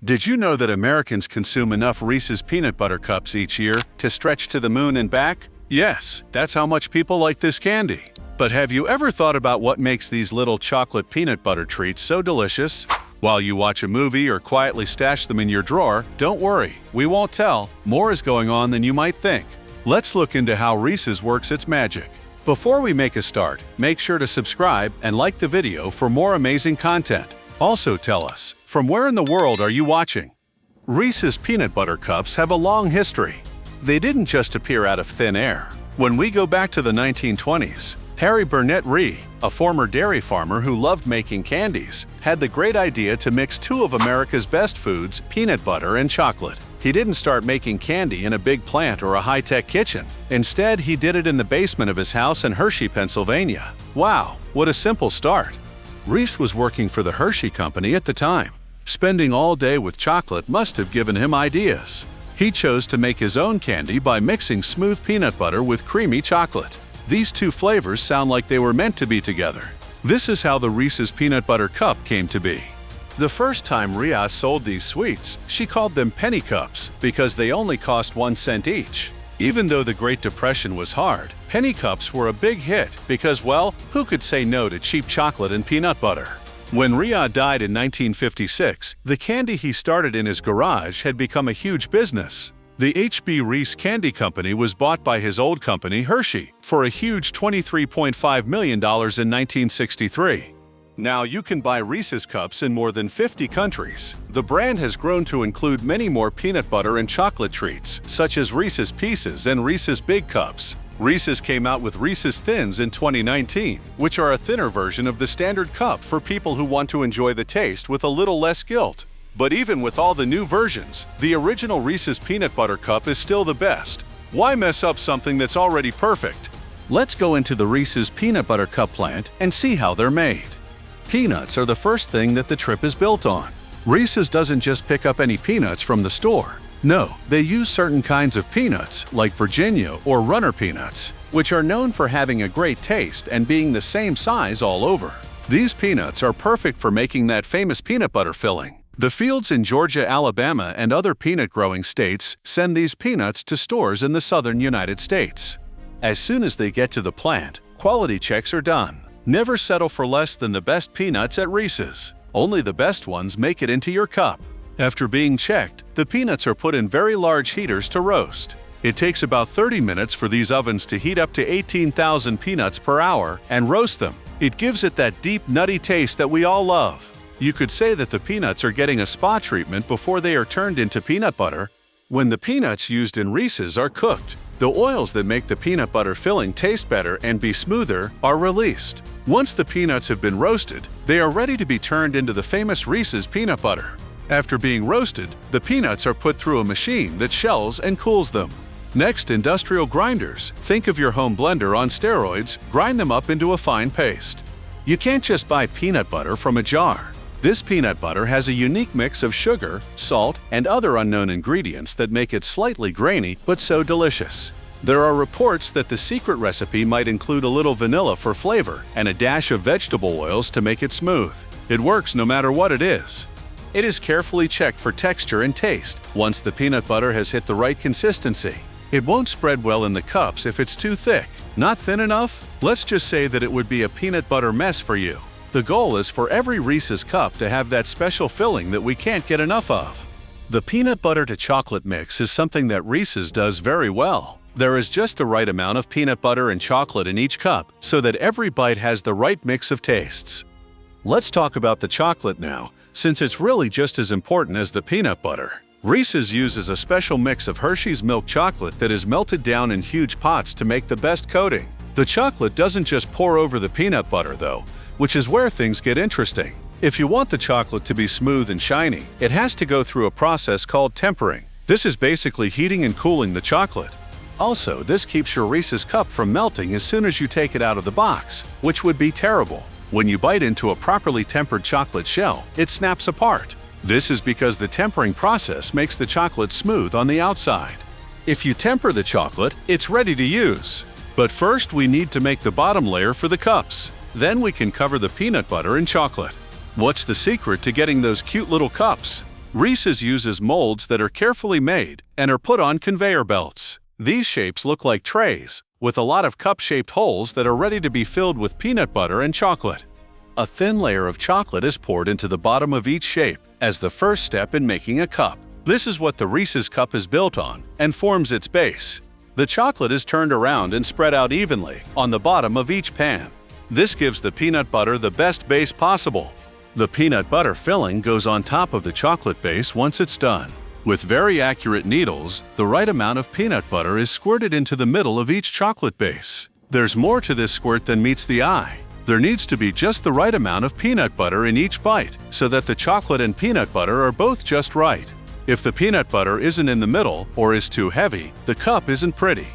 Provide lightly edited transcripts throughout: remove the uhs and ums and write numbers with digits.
Did you know that Americans consume enough Reese's peanut butter cups each year to stretch to the moon and back? Yes, that's how much people like this candy. But have you ever thought about what makes these little chocolate peanut butter treats so delicious? While you watch a movie or quietly stash them in your drawer, don't worry, we won't tell. More is going on than you might think. Let's look into how Reese's works its magic. Before we make a start, make sure to subscribe and like the video for more amazing content. Also tell us, from where in the world are you watching? Reese's peanut butter cups have a long history. They didn't just appear out of thin air. When we go back to the 1920s, Harry Bernett Reese, a former dairy farmer who loved making candies, had the great idea to mix two of America's best foods, peanut butter and chocolate. He didn't start making candy in a big plant or a high-tech kitchen. Instead, he did it in the basement of his house in Hershey, Pennsylvania. Wow, what a simple start! Reese was working for the Hershey company at the time. Spending all day with chocolate must have given him ideas. He chose to make his own candy by mixing smooth peanut butter with creamy chocolate. These two flavors sound like they were meant to be together. This is how the Reese's peanut butter cup came to be. The first time Reese sold these sweets, she called them penny cups because they only cost 1 cent each. Even though the Great Depression was hard, penny cups were a big hit because, well, who could say no to cheap chocolate and peanut butter? When Reese died in 1956, the candy he started in his garage had become a huge business. The H.B. Reese Candy Company was bought by his old company, Hershey, for a huge $23.5 million in 1963. Now you can buy Reese's cups in more than 50 countries. The brand has grown to include many more peanut butter and chocolate treats, such as Reese's Pieces and Reese's Big Cups. Reese's came out with Reese's Thins in 2019, which are a thinner version of the standard cup for people who want to enjoy the taste with a little less guilt. But even with all the new versions, the original Reese's Peanut Butter Cup is still the best. Why mess up something that's already perfect? Let's go into the Reese's Peanut Butter Cup plant and see how they're made. Peanuts are the first thing that the trip is built on. Reese's doesn't just pick up any peanuts from the store. No, they use certain kinds of peanuts, like Virginia or runner peanuts, which are known for having a great taste and being the same size all over. These peanuts are perfect for making that famous peanut butter filling. The fields in Georgia, Alabama, and other peanut-growing states send these peanuts to stores in the southern United States. As soon as they get to the plant, quality checks are done. Never settle for less than the best peanuts at Reese's. Only the best ones make it into your cup. After being checked, the peanuts are put in very large heaters to roast. It takes about 30 minutes for these ovens to heat up to 18,000 peanuts per hour and roast them. It gives it that deep, nutty taste that we all love. You could say that the peanuts are getting a spa treatment before they are turned into peanut butter. When the peanuts used in Reese's are cooked, the oils that make the peanut butter filling taste better and be smoother are released. Once the peanuts have been roasted, they are ready to be turned into the famous Reese's peanut butter. After being roasted, the peanuts are put through a machine that shells and cools them. Next, industrial grinders. Think of your home blender on steroids, grind them up into a fine paste. You can't just buy peanut butter from a jar. This peanut butter has a unique mix of sugar, salt, and other unknown ingredients that make it slightly grainy but so delicious. There are reports that the secret recipe might include a little vanilla for flavor and a dash of vegetable oils to make it smooth. It works no matter what it is. It is carefully checked for texture and taste. Once the peanut butter has hit the right consistency, it won't spread well in the cups if it's too thick. Not thin enough? Let's just say that it would be a peanut butter mess for you. The goal is for every Reese's cup to have that special filling that we can't get enough of. The peanut butter to chocolate mix is something that Reese's does very well. There is just the right amount of peanut butter and chocolate in each cup so that every bite has the right mix of tastes. Let's talk about the chocolate now, since it's really just as important as the peanut butter. Reese's uses a special mix of Hershey's milk chocolate that is melted down in huge pots to make the best coating. The chocolate doesn't just pour over the peanut butter though, which is where things get interesting. If you want the chocolate to be smooth and shiny, it has to go through a process called tempering. This is basically heating and cooling the chocolate. Also, this keeps your Reese's cup from melting as soon as you take it out of the box, which would be terrible. When you bite into a properly tempered chocolate shell, it snaps apart. This is because the tempering process makes the chocolate smooth on the outside. If you temper the chocolate, it's ready to use. But first, we need to make the bottom layer for the cups. Then we can cover the peanut butter and chocolate. What's the secret to getting those cute little cups? Reese's uses molds that are carefully made and are put on conveyor belts. These shapes look like trays, with a lot of cup-shaped holes that are ready to be filled with peanut butter and chocolate. A thin layer of chocolate is poured into the bottom of each shape as the first step in making a cup. This is what the Reese's cup is built on and forms its base. The chocolate is turned around and spread out evenly on the bottom of each pan. This gives the peanut butter the best base possible. The peanut butter filling goes on top of the chocolate base once it's done. With very accurate needles, the right amount of peanut butter is squirted into the middle of each chocolate base. There's more to this squirt than meets the eye. There needs to be just the right amount of peanut butter in each bite so that the chocolate and peanut butter are both just right. If the peanut butter isn't in the middle or is too heavy, the cup isn't pretty.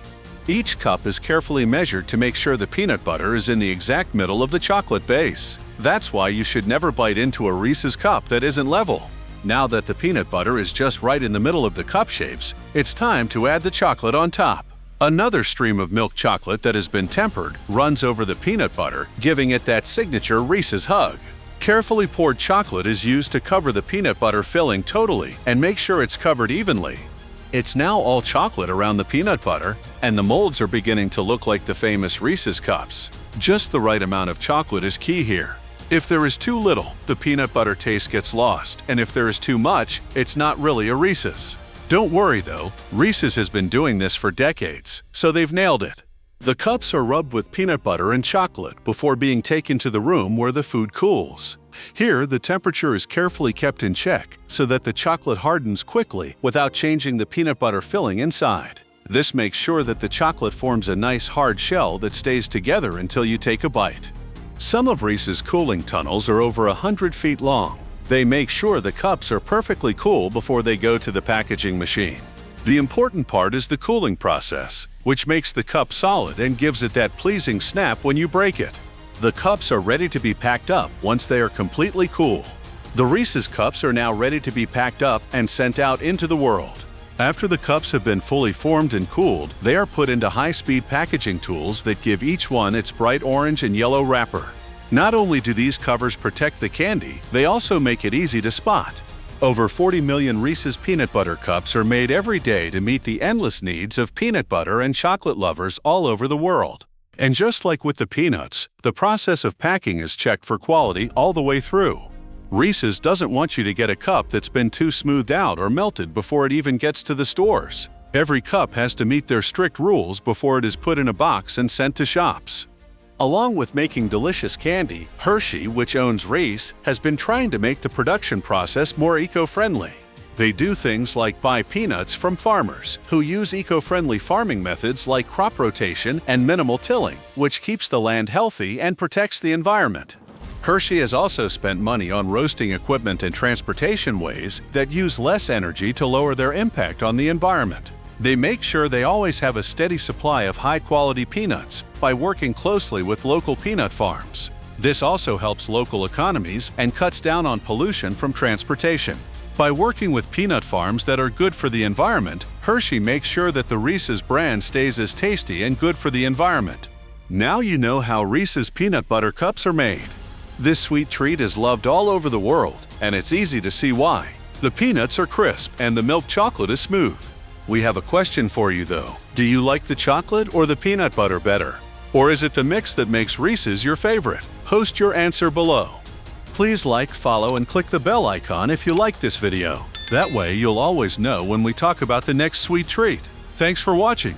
Each cup is carefully measured to make sure the peanut butter is in the exact middle of the chocolate base. That's why you should never bite into a Reese's cup that isn't level. Now that the peanut butter is just right in the middle of the cup shapes, it's time to add the chocolate on top. Another stream of milk chocolate that has been tempered runs over the peanut butter, giving it that signature Reese's hug. Carefully poured chocolate is used to cover the peanut butter filling totally and make sure it's covered evenly. It's now all chocolate around the peanut butter, and the molds are beginning to look like the famous Reese's cups. Just the right amount of chocolate is key here. If there is too little, the peanut butter taste gets lost, and if there is too much, it's not really a Reese's. Don't worry though, Reese's has been doing this for decades, so they've nailed it. The cups are rubbed with peanut butter and chocolate before being taken to the room where the food cools. Here, the temperature is carefully kept in check so that the chocolate hardens quickly without changing the peanut butter filling inside. This makes sure that the chocolate forms a nice hard shell that stays together until you take a bite. Some of Reese's cooling tunnels are over 100 feet long. They make sure the cups are perfectly cool before they go to the packaging machine. The important part is the cooling process, which makes the cup solid and gives it that pleasing snap when you break it. The cups are ready to be packed up once they are completely cool. The Reese's cups are now ready to be packed up and sent out into the world. After the cups have been fully formed and cooled, they are put into high-speed packaging tools that give each one its bright orange and yellow wrapper. Not only do these covers protect the candy, they also make it easy to spot. Over 40 million Reese's peanut butter cups are made every day to meet the endless needs of peanut butter and chocolate lovers all over the world. And just like with the peanuts, the process of packing is checked for quality all the way through. Reese's doesn't want you to get a cup that's been too smoothed out or melted before it even gets to the stores. Every cup has to meet their strict rules before it is put in a box and sent to shops. Along with making delicious candy, Hershey, which owns Reese, has been trying to make the production process more eco-friendly. They do things like buy peanuts from farmers who use eco-friendly farming methods like crop rotation and minimal tilling, which keeps the land healthy and protects the environment. Hershey has also spent money on roasting equipment and transportation ways that use less energy to lower their impact on the environment. They make sure they always have a steady supply of high-quality peanuts by working closely with local peanut farms. This also helps local economies and cuts down on pollution from transportation. By working with peanut farms that are good for the environment, Hershey makes sure that the Reese's brand stays as tasty and good for the environment. Now you know how Reese's peanut butter cups are made. This sweet treat is loved all over the world, and it's easy to see why. The peanuts are crisp and the milk chocolate is smooth. We have a question for you though. Do you like the chocolate or the peanut butter better? Or is it the mix that makes Reese's your favorite? Post your answer below. Please like, follow, and click the bell icon if you like this video. That way you'll always know when we talk about the next sweet treat. Thanks for watching.